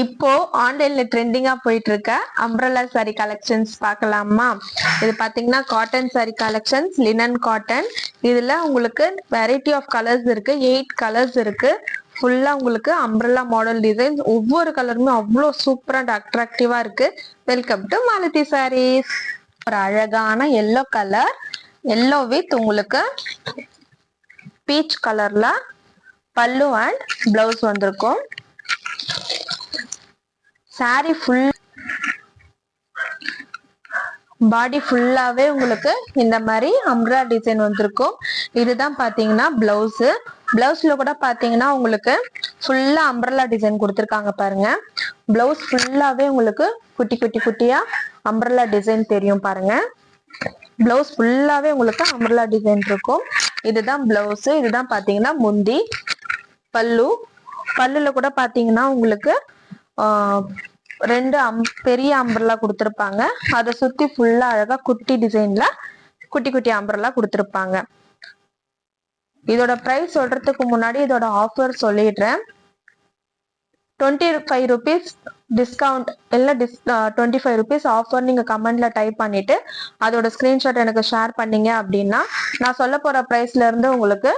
இப்போ ஆன்லைன்ல ட்ரெண்டிங்கா போயிட்டு இருக்க அம்ப்ரெல்லா சாரி கலெக்ஷன்ஸ் பார்க்கலாமா? இது பாத்தீங்கன்னா cotton sorry collections, linen cotton. இதுல உங்களுக்கு வெரைட்டி ஆஃப் கலர்ஸ் இருக்கு, 8 கலர்ஸ் இருக்கு. ஃபுல்லா உங்களுக்கு அம்ப்ரெல்லா மாடல் டிசைன்ஸ், ஒவ்வொரு கலருமே அவ்வளோ சூப்பரா அண்ட் அட்ராக்டிவா இருக்கு. Welcome to Malathi Sarees. ஒரு அழகான எல்லோ கலர், எல்லோ வித் உங்களுக்கு பீச் கலர்ல பல்லு அண்ட் பிளவுஸ் வந்திருக்கும். சாரி ஃபுல் பாடி ஃபுல்லாவே உங்களுக்கு இந்த மாதிரி அம்ப்ரா டிசைன் வந்திருக்கும். இதுதான் பாத்தீங்கன்னா பிளவுஸ். பிளவுஸ்ல கூட பாத்தீங்கன்னா உங்களுக்கு ஃபுல்லா அம்ப்ரலா டிசைன் கொடுத்துருக்காங்க பாருங்க. பிளவுஸ் ஃபுல்லாவே உங்களுக்கு குட்டி குட்டி குட்டியா அம்ப்ரலா டிசைன் தெரியும் பாருங்க. பிளவுஸ் ஃபுல்லாவே உங்களுக்கு அம்ப்ரலா டிசைன் இருக்கும். இதுதான் பிளவுஸ். இதுதான் பாத்தீங்கன்னா முந்தி. பல்லு, பல்லுல கூட பாத்தீங்கன்னா உங்களுக்கு ரெண்டு பெரிய அம்பர்லா கொடுத்துருப்பாங்க. அதை சுத்தி ஃபுல்லா அழகா குட்டி டிசைன்ல குட்டி குட்டி அம்பர்லா கொடுத்துருப்பாங்க. இதோட பிரைஸ் சொல்றதுக்கு முன்னாடி இதோட ஆஃபர் சொல்லிடுறேன். 25 rupees டிஸ்கவுண்ட் இல்ல 25 rupees ஆஃபர் நீங்க கமெண்ட்ல டைப் பண்ணிட்டு அதோட ஸ்கிரீன்ஷாட் எனக்கு ஷேர் பண்ணீங்க அப்படின்னா நான் சொல்ல போற பிரைஸ்ல இருந்து உங்களுக்கு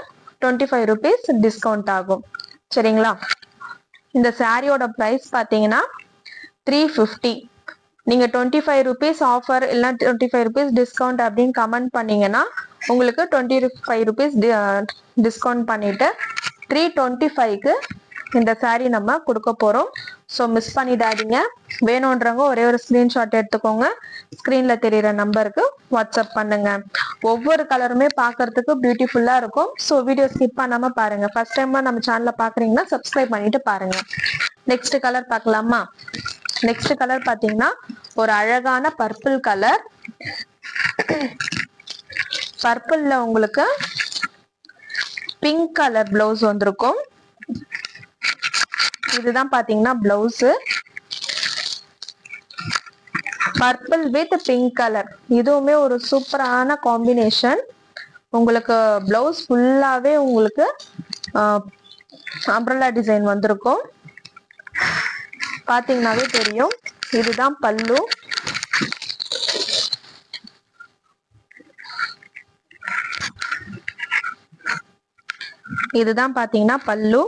25 rupees டிஸ்கவுண்ட் ஆகும். சரிங்களா? இந்த சாரியோட பிரைஸ் பாத்தீங்கன்னா 350. நீங்க 25 rupees ஆஃபர் இல்ல 25 rupees டிஸ்கவுண்ட் அப்படின்னு கமெண்ட் பண்ணீங்கன்னா உங்களுக்கு 25 rupees டிஸ்கவுண்ட் பண்ணிட்டு 325க்கு இந்த சாரி நம்ம கொடுக்க போறோம். ஸோ மிஸ் பண்ணிடாதீங்க. வேணும்ன்றவங்க ஒரே ஒரு ஸ்கிரீன்ஷாட் எடுத்துக்கோங்க. ஸ்கிரீன்ல தெரியுற நம்பருக்கு வாட்ஸ்அப் பண்ணுங்க. ஒவ்வொரு கலருமே பார்க்கறதுக்கு பியூட்டிஃபுல்லா இருக்கும். ஸோ வீடியோ ஸ்கிப் பண்ணாம பாருங்க. ஃபர்ஸ்ட் டைமா நம்ம சேனலை பாக்குறீங்கன்னா சப்ஸ்கிரைப் பண்ணிட்டு பாருங்க. நெக்ஸ்ட் கலர் பார்க்கலாமா? நெக்ஸ்ட் கலர் பாத்தீங்கன்னா ஒரு அழகான பர்பிள் கலர். பர்பிள்ல உங்களுக்கு பிங்க் கலர் பிளவுஸ் வந்திருக்கும். இதுதான் பாத்தீங்கன்னா blouse. Purple with pink colour, இதுவுமே ஒரு சூப்பரான காம்பினேஷன். உங்களுக்கு பிளவுஸ் ஃபுல்லாவே உங்களுக்கு அம்ப்ரெல்லா டிசைன் வந்திருக்கும். பாத்தீங்கன்னாவே தெரியும். இதுதான் பல்லு. இதுதான் பாத்தீங்கன்னா பல்லு.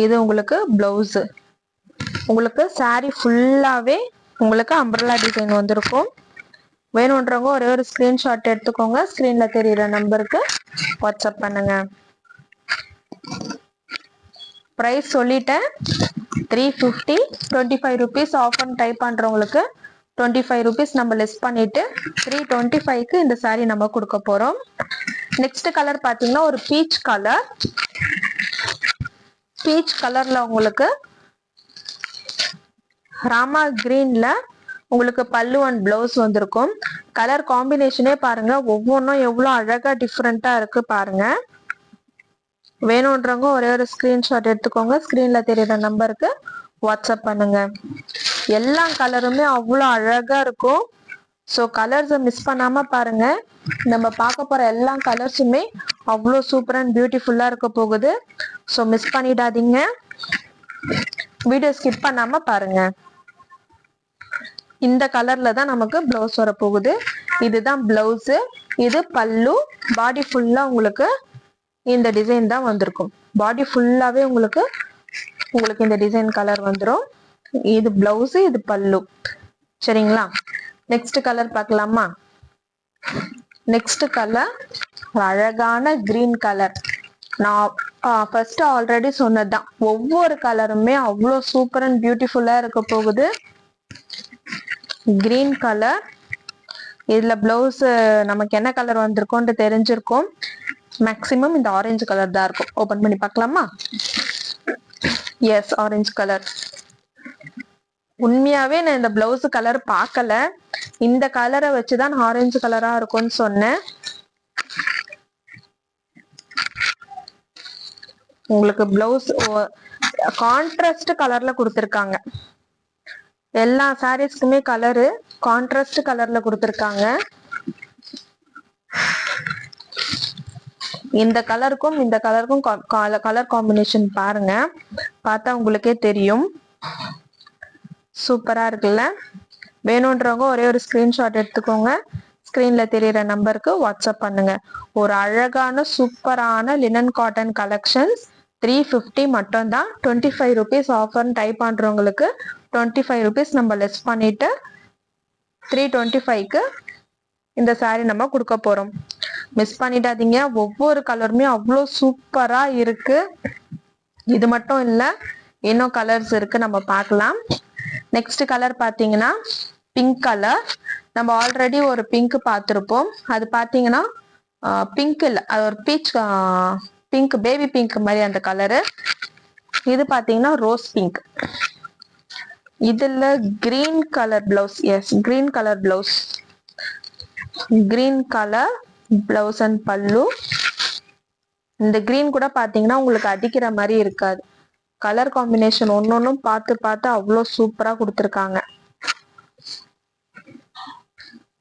இது உங்களுக்கு பிளவுஸ். உங்களுக்கு சாரி ஃபுல்லாவே உங்களுக்கு அம்ப்ரெல்லா டிசைன் வந்திருக்கும். வேணும்ன்றவங்க ஒரே ஒரு ஸ்கிரீன்ஷாட் எடுத்துக்கோங்க. ஸ்கிரீன்ல தெரியுற நம்பருக்கு வாட்ஸ்அப் பண்ணுங்க. பிரைஸ் சொல்லிட்டேன் 350. 25 rupees ஆஃபர் டைப் பண்றவங்களுக்கு 25 rupees நம்ம லெஸ் பண்ணிட்டு 325க்கு இந்த சாரி நம்ம கொடுக்க போறோம். நெக்ஸ்ட் கலர் பாத்தீங்கன்னா ஒரு பீச் கலர். பீச் கலர்ல உங்களுக்கு ராமா கிரீன்ல உங்களுக்கு பல்லு அண்ட் பிளவுஸ் வந்திருக்கும். கலர் காம்பினேஷனே பாருங்க, ஒவ்வொன்றும் எவ்வளவு அழகா டிஃப்ரெண்டா இருக்கு பாருங்க. வேணும்ன்றவங்க ஒரே ஒரு ஸ்கிரீன்ஷாட் எடுத்துக்கோங்க. ஸ்கிரீன்ல தெரியுற நம்பருக்கு வாட்ஸ்அப் பண்ணுங்க. எல்லா கலருமே அவ்வளோ அழகா இருக்கும். ஸோ கலர்ஸை மிஸ் பண்ணாம பாருங்க. நம்ம பார்க்க போற எல்லா கலர்ஸுமே அவ்வளோ சூப்பர் அண்ட் பியூட்டிஃபுல்லா இருக்க போகுது. ஸோ மிஸ் பண்ணிடாதீங்க. வீடியோ ஸ்கிப் பண்ணாம பாருங்க. இந்த கலர்ல தான் நமக்கு பிளவுஸ் வர போகுது. இதுதான் பிளவுஸ். இது பல்லு. பாடி ஃபுல்லா உங்களுக்கு இந்த டிசைன் தான் வந்திருக்கும். பாடி ஃபுல்லாவே உங்களுக்கு இந்த டிசைன் கலர் வந்துடும். இது பிளவுஸ், இது பல்லு. சரிங்களா? நெக்ஸ்ட் கலர் பார்க்கலாமா? நெக்ஸ்ட் கலர் அழகான கிரீன் கலர். நான் ஃபர்ஸ்ட் ஆல்ரெடி சொன்னதுதான், ஒவ்வொரு கலருமே அவ்வளோ சூப்பர் அண்ட் பியூட்டிஃபுல்லா இருக்க போகுது. Green colour. இதுல பிளவுஸ் நமக்கு என்ன கலர் வந்திருக்கும்னு தெரிஞ்சிருக்கும். மேக்சிமம் இந்த ஆரஞ்சு கலர் தான் இருக்கும். ஓபன் பண்ணி பார்க்கலாமா? Yes, orange colour. உண்மையாவே நான் இந்த பிளவுஸ் கலர் பார்க்கல. இந்த கலரை வச்சுதான் ஆரஞ்சு கலரா இருக்கும்னு சொன்னேன். உங்களுக்கு பிளவுஸ் கான்ட்ராஸ்ட் கலர்ல கொடுத்திருக்காங்க. எல்லா சாரீஸ்க்குமே கலரு கான்ட்ராஸ்ட் கலர்ல கொடுத்திருக்காங்க. இந்த கலருக்கும் கலர் காம்பினேஷன் பாருங்க, பார்த்தா உங்களுக்கே தெரியும். சூப்பரா இருக்குல்ல? வேணும்ன்றவங்க ஒரே ஒரு ஸ்கிரீன்ஷாட் எடுத்துக்கோங்க. ஸ்கிரீன்ல தெரியற நம்பருக்கு வாட்ஸ்அப் பண்ணுங்க. ஒரு அழகான சூப்பரான லினன் காட்டன் கலெக்ஷன்ஸ் 350 மட்டும் தான். 25 rupees ஆஃபர் டைப் பண்றவங்களுக்கு 25 rupees நம்ம லெஸ் பண்ணிட்டு 325க்கு இந்த saree நம்ம கொடுக்க போறோம். மிஸ் பண்ணிடாதீங்க. ஒவ்வொரு கலருமே அவ்வளோ சூப்பரா இருக்கு. இது மட்டும் இல்ல, இன்னும் கலர்ஸ் இருக்கு, நம்ம பார்க்கலாம். நெக்ஸ்ட் கலர் பாத்தீங்கன்னா பிங்க் கலர். நம்ம ஆல்ரெடி ஒரு பிங்க் பார்த்துருப்போம். அது பாத்தீங்கன்னா பிங்க் இல்ல, அது ஒரு பீச் பிங்க், பேபி பிங்க் மாதிரி அந்த கலரு. இது பாத்தீங்கன்னா ரோஸ் பிங்க். இதுல green colour blouse. Yes, green colour blouse. Green colour blouse and பல்லு. இந்த கிரீன் கூட பாத்தீங்கன்னா உங்களுக்கு அடிக்கிற மாதிரி இருக்காது. கலர் காம்பினேஷன் ஒன்னொன்னும் பார்த்து பார்த்து அவ்வளோ சூப்பரா கொடுத்துருக்காங்க.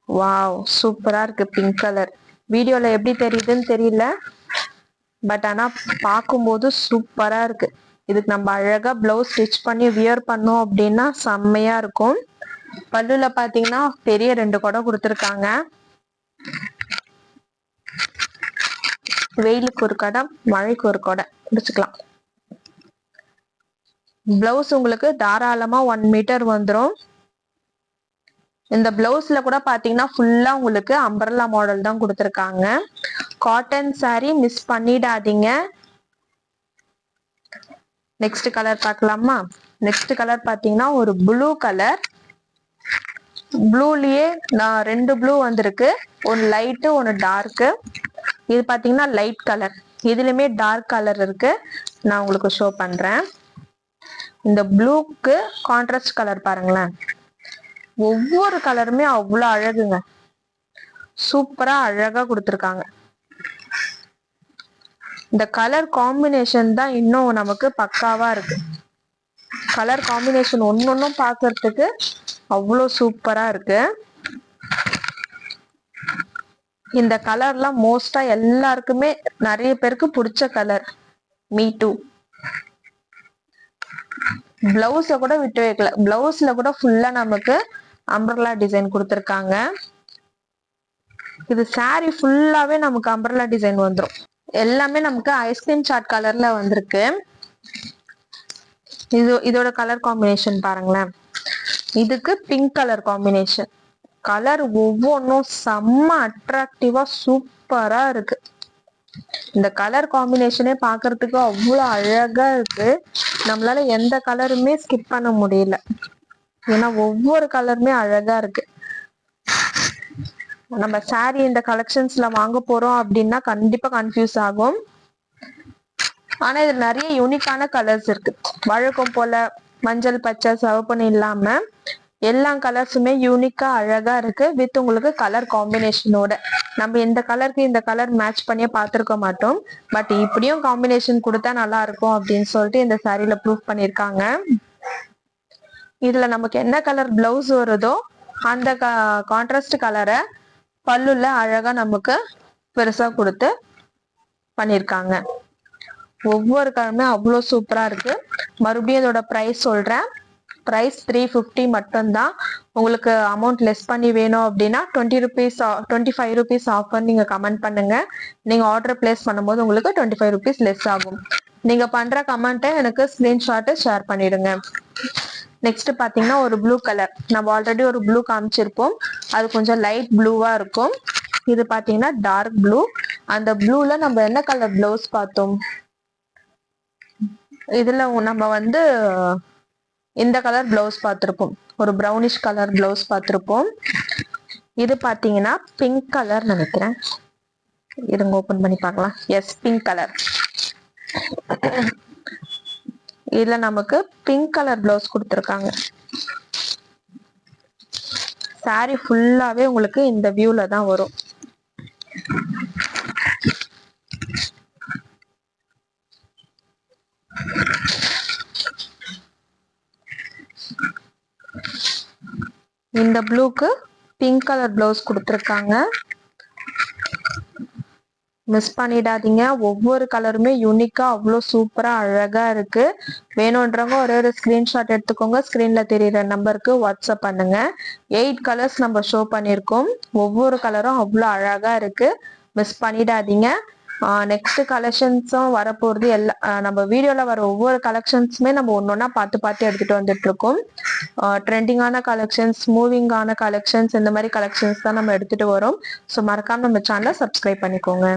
வாவ், சூப்பரா இருக்கு பிங்க் கலர். வீடியோல எப்படி தெரியுதுன்னு தெரியல, பட் ஆனா பார்க்கும்போது சூப்பரா இருக்கு. இதுக்கு நம்ம அழகா பிளவுஸ் ஸ்டிச் பண்ணி வியர் பண்ணோம் அப்படின்னா செம்மையா இருக்கும். பல்லுல பாத்தீங்கன்னா பெரிய 2 குடம் கொடுத்துருக்காங்க. வெயிலுக்கு ஒரு குடம், மழைக்கு ஒரு குடம் பிடிச்சுக்கலாம். பிளவுஸ் உங்களுக்கு தாராளமா 1 மீட்டர் வந்துடும். இந்த பிளவுஸ்ல கூட பாத்தீங்கன்னா ஃபுல்லா உங்களுக்கு அம்பர்லா மாடல் தான் கொடுத்துருக்காங்க. காட்டன் சாரி, மிஸ் பண்ணிடாதீங்க. நெக்ஸ்ட் கலர் பார்க்கலாமா? நெக்ஸ்ட் கலர் பாத்தீங்கன்னா ஒரு ப்ளூ கலர். ப்ளூலயே நான் 2 ப்ளூ வந்திருக்கு, ஒன்னு லைட்டு ஒன்னு டார்க்கு. இது பாத்தீங்கன்னா லைட் கலர், இதுலயுமே டார்க் கலர் இருக்கு. நான் உங்களுக்கு ஷோ பண்றேன். இந்த ப்ளூக்கு கான்ட்ராஸ்ட் கலர் பாருங்களேன். ஒவ்வொரு கலருமே அவ்வளவு அழகுங்க. சூப்பரா அழகா கொடுத்துருக்காங்க. இந்த கலர் காம்பினேஷன் தான் இன்னும் நமக்கு பக்காவா இருக்கு. கலர் காம்பினேஷன் ஒன்னொன்னும் பாக்குறதுக்கு அவ்வளோ சூப்பரா இருக்கு. இந்த கலர்லாம் மோஸ்டா எல்லாருக்குமே நிறைய பேருக்கு பிடிச்ச கலர். Me two. பிளவுஸ கூட விட்டு வைக்கல. பிளவுஸ்ல கூட ஃபுல்லா நமக்கு அம்பர்லா டிசைன் கொடுத்துருக்காங்க. இது சாரி ஃபுல்லாவே நமக்கு அம்பர்லா டிசைன் வந்துடும். எல்லாமே நமக்கு ஐஸ்கிரீம் சாட் கலர்ல வந்திருக்கு. இதோட கலர் காம்பினேஷன் பாருங்களேன். இதுக்கு பிங்க் கலர் காம்பினேஷன். கலர் ஒவ்வொன்றும் செம்ம அட்ராக்டிவா சூப்பரா இருக்கு. இந்த கலர் காம்பினேஷனே பாக்குறதுக்கு அவ்வளவு அழகா இருக்கு. நம்மளால எந்த கலருமே ஸ்கிப் பண்ண முடியல, ஏன்னா ஒவ்வொரு கலருமே அழகா இருக்கு. நம்ம சாரி இந்த கலெக்ஷன்ஸ்ல வாங்க போறோம் அப்படின்னா கண்டிப்பா கன்ஃபியூஸ் ஆகும். ஆனா இது நிறைய யூனிக்கான கலர்ஸ் இருக்கு. வழக்கம் போல மஞ்சள், பச்சை, சிவப்புன்னு இல்லாம எல்லா கலர்ஸுமே யூனிக்கா அழகா இருக்கு. வித் உங்களுக்கு கலர் காம்பினேஷனோட. நம்ம இந்த கலருக்கு இந்த கலர் மேட்ச் பண்ணியே பார்த்திருக்க மாட்டோம், பட் இப்படியும் காம்பினேஷன் கொடுத்தா நல்லா இருக்கும் அப்படின்னு சொல்லிட்டு இந்த சாரியில ப்ரூவ் பண்ணிருக்காங்க. இதுல நமக்கு என்ன கலர் பிளவுஸ் வருதோ அந்த கான்ட்ராஸ்ட் கலரை பல்லுல அழகா நமக்கு பெருசா கொடுத்து பண்ணிருக்காங்க. ஒவ்வொரு கலருமே அவ்வளோ சூப்பரா இருக்கு. மறுபடியும் இதோட பிரைஸ் சொல்றேன். பிரைஸ் 350 மட்டும்தான். உங்களுக்கு அமௌண்ட் லெஸ் பண்ணி வேணும் அப்படின்னா 25 rupees ஆஃபர் நீங்க கமெண்ட் பண்ணுங்க. நீங்க ஆர்டர் பிளேஸ் பண்ணும்போது உங்களுக்கு 25 rupees லெஸ் ஆகும். நீங்க பண்ற கமெண்ட்டை எனக்கு ஸ்கிரீன்ஷாட் ஷேர் பண்ணிடுங்க. நெக்ஸ்ட் பாத்தீங்கன்னா ஒரு ப்ளூ கலர். நம்ம ஆல்ரெடி ஒரு ப்ளூ காமிச்சிருப்போம், அது கொஞ்சம் லைட் ப்ளூவா இருக்கும். இது பாத்தீங்கன்னா டார்க் ப்ளூ. அந்த ப்ளூல நம்ம என்ன கலர் பிளவுஸ் பார்த்தோம், இதுல நம்ம வந்து இந்த கலர் பிளவுஸ் பார்த்திருப்போம், ஒரு ப்ரௌனிஷ் கலர் பிளவுஸ் பார்த்திருப்போம். இது பாத்தீங்கன்னா பிங்க் கலர் நினைக்கிறேன், இருங்க ஓபன் பண்ணி பார்க்கலாம். Yes, pink colour. இதுல நமக்கு பிங்க் கலர் பிளவுஸ் கொடுத்துருக்காங்க. சாரி ஃபுல்லாவே உங்களுக்கு இந்த வியூல தான் வரும். இந்த ப்ளூக்கு பிங்க் கலர் பிளவுஸ் கொடுத்துருக்காங்க. மிஸ் பண்ணிடாதீங்க. ஒவ்வொரு கலருமே யூனிக்கா அவ்வளோ சூப்பரா அழகா இருக்கு. வேணுன்றவங்க ஒரே ஒரு ஸ்கிரீன்ஷாட் எடுத்துக்கோங்க. ஸ்கிரீன்ல தெரியுற நம்பருக்கு வாட்ஸ்அப் பண்ணுங்க. 8 கலர்ஸ் நம்ம ஷோ பண்ணியிருக்கோம். ஒவ்வொரு கலரும் அவ்வளோ அழகா இருக்கு. மிஸ் பண்ணிடாதீங்க. நெக்ஸ்ட் கலெக்ஷன்ஸும் வரப்போறது நம்ம வீடியோல வர ஒவ்வொரு கலெக்ஷன்ஸுமே நம்ம ஒன்னொன்னா பார்த்து எடுத்துட்டு வந்துட்டு இருக்கோம். ட்ரெண்டிங்கான கலெக்ஷன்ஸ், மூவிங்கான கலெக்ஷன்ஸ், இந்த மாதிரி கலெக்ஷன்ஸ் தான் நம்ம எடுத்துட்டு வரோம். ஸோ மறக்காம நம்ம சேனலை சப்ஸ்கிரைப் பண்ணிக்கோங்க.